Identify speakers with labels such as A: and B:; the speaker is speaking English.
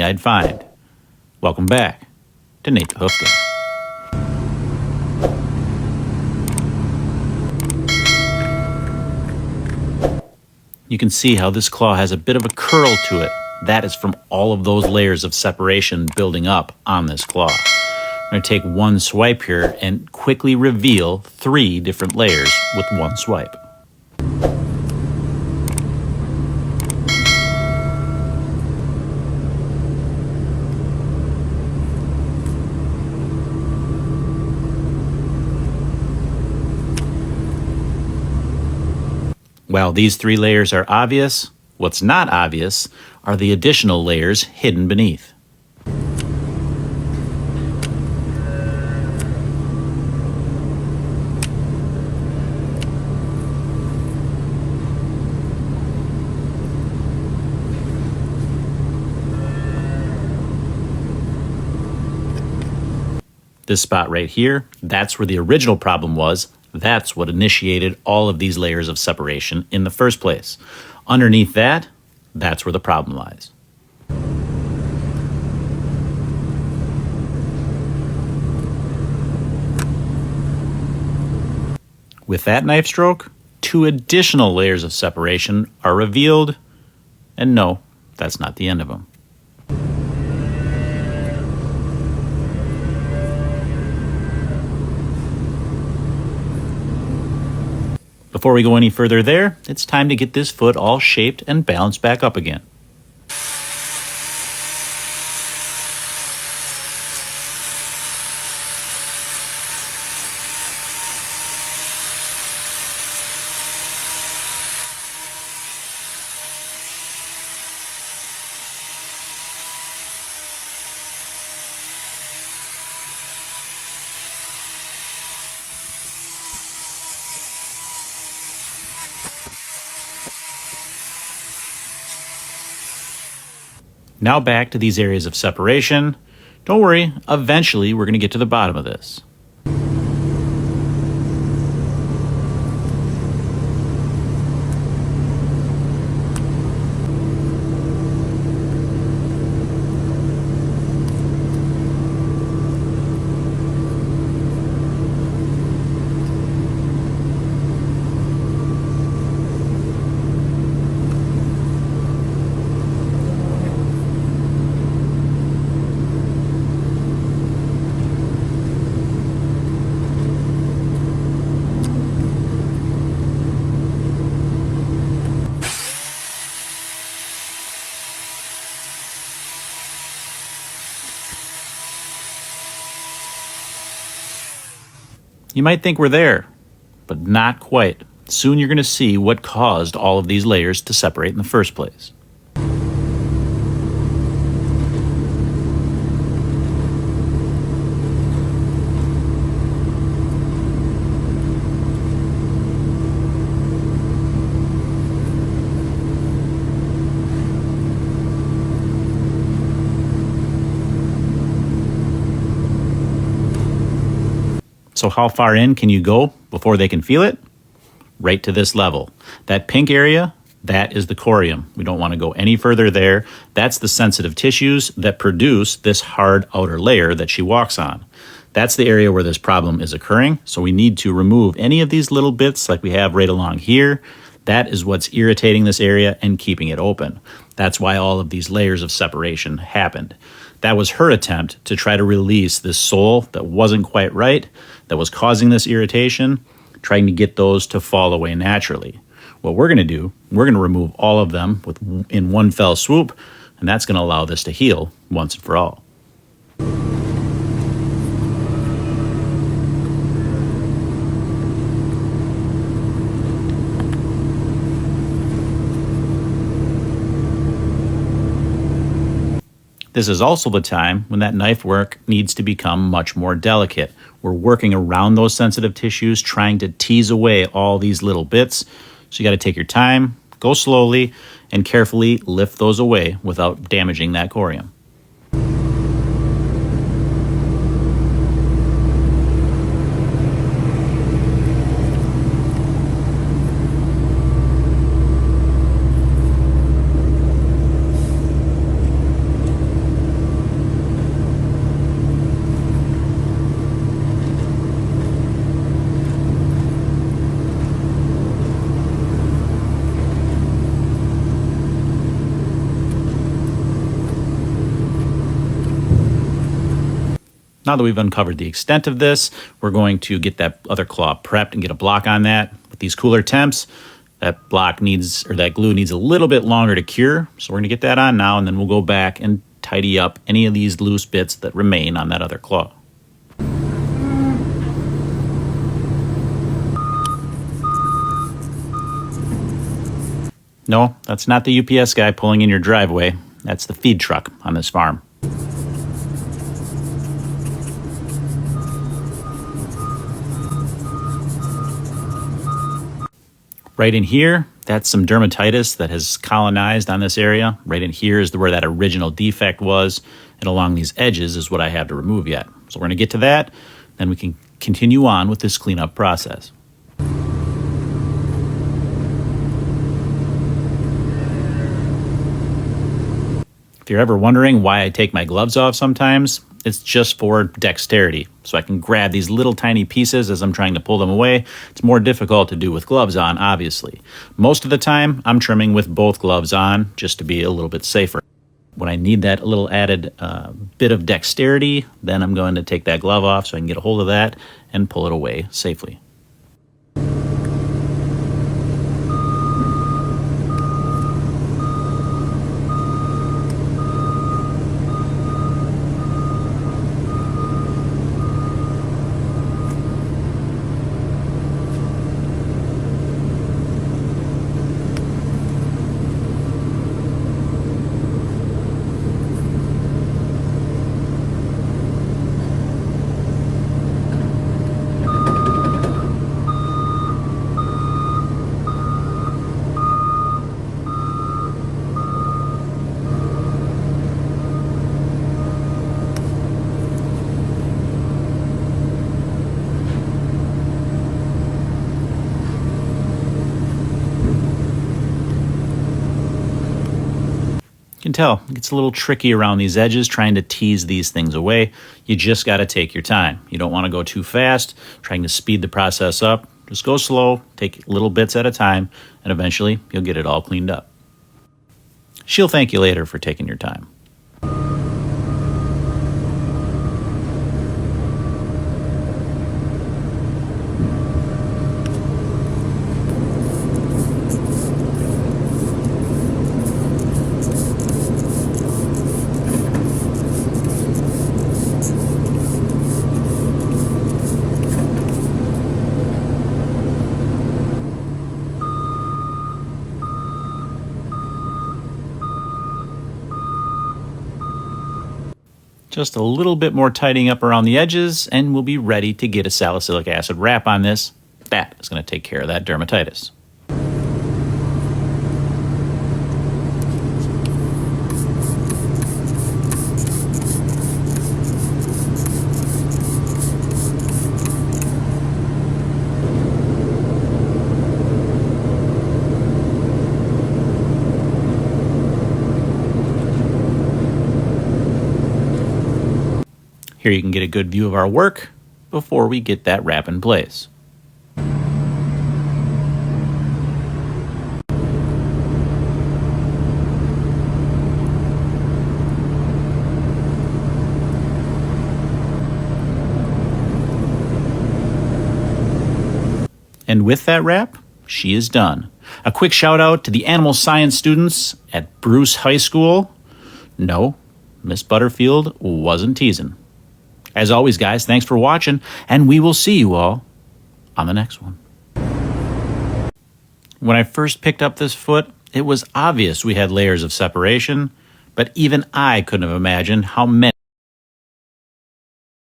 A: I'd find. Welcome back to Nate the Hoof Guy. You can see how this claw has a bit of a curl to it. That is from all of those layers of separation building up on this claw. I'm going to take one swipe here and quickly reveal 3 different layers with one swipe. While these 3 layers are obvious, what's not obvious are the additional layers hidden beneath. This spot right here, that's where the original problem was. That's what initiated all of these layers of separation in the first place. Underneath that, that's where the problem lies. With that knife stroke, 2 additional layers of separation are revealed, and no, that's not the end of them. Before we go any further there, it's time to get this foot all shaped and balanced back up again. Now back to these areas of separation. Don't worry, eventually we're going to get to the bottom of this. You might think we're there, but not quite. Soon you're going to see what caused all of these layers to separate in the first place. So how far in can you go before they can feel it? Right to this level. That pink area, that is the corium. We don't want to go any further there. That's the sensitive tissues that produce this hard outer layer that she walks on. That's the area where this problem is occurring. So we need to remove any of these little bits like we have right along here. That is what's irritating this area and keeping it open. That's why all of these layers of separation happened. That was her attempt to try to release this sole that wasn't quite right, that was causing this irritation, trying to get those to fall away naturally. What we're going to do, we're going to remove all of them in one fell swoop, and that's going to allow this to heal once and for all. This is also the time when that knife work needs to become much more delicate. We're working around those sensitive tissues, trying to tease away all these little bits. So you got to take your time, go slowly, and carefully lift those away without damaging that corium. Now that we've uncovered the extent of this, we're going to get that other claw prepped and get a block on that. With these cooler temps, that block needs, or that glue needs a little bit longer to cure. So we're going to get that on now, and then we'll go back and tidy up any of these loose bits that remain on that other claw. No, that's not the UPS guy pulling in your driveway. That's the feed truck on this farm. Right in here, that's some dermatitis that has colonized on this area. Right in here is where that original defect was, and along these edges is what I have to remove yet. So we're going to get to that, then we can continue on with this cleanup process. If you're ever wondering why I take my gloves off sometimes, it's just for dexterity. So I can grab these little tiny pieces as I'm trying to pull them away. It's more difficult to do with gloves on, obviously. Most of the time, I'm trimming with both gloves on just to be a little bit safer. When I need that little added bit of dexterity, then I'm going to take that glove off so I can get a hold of that and pull it away safely. You can tell it gets a little tricky around these edges trying to tease these things away. You just got to take your time. You don't want to go too fast, trying to speed the process up. Just go slow, take little bits at a time, and eventually you'll get it all cleaned up. She'll thank you later for taking your time. Just a little bit more tidying up around the edges, and we'll be ready to get a salicylic acid wrap on this. That is going to take care of that dermatitis. Here you can get a good view of our work before we get that wrap in place. And with that wrap, she is done. A quick shout out to the animal science students at Bruce High School. No, Miss Butterfield wasn't teasing. As always, guys, thanks for watching, and we will see you all on the next one. When I first picked up this foot, it was obvious we had layers of separation, but even I couldn't have imagined how many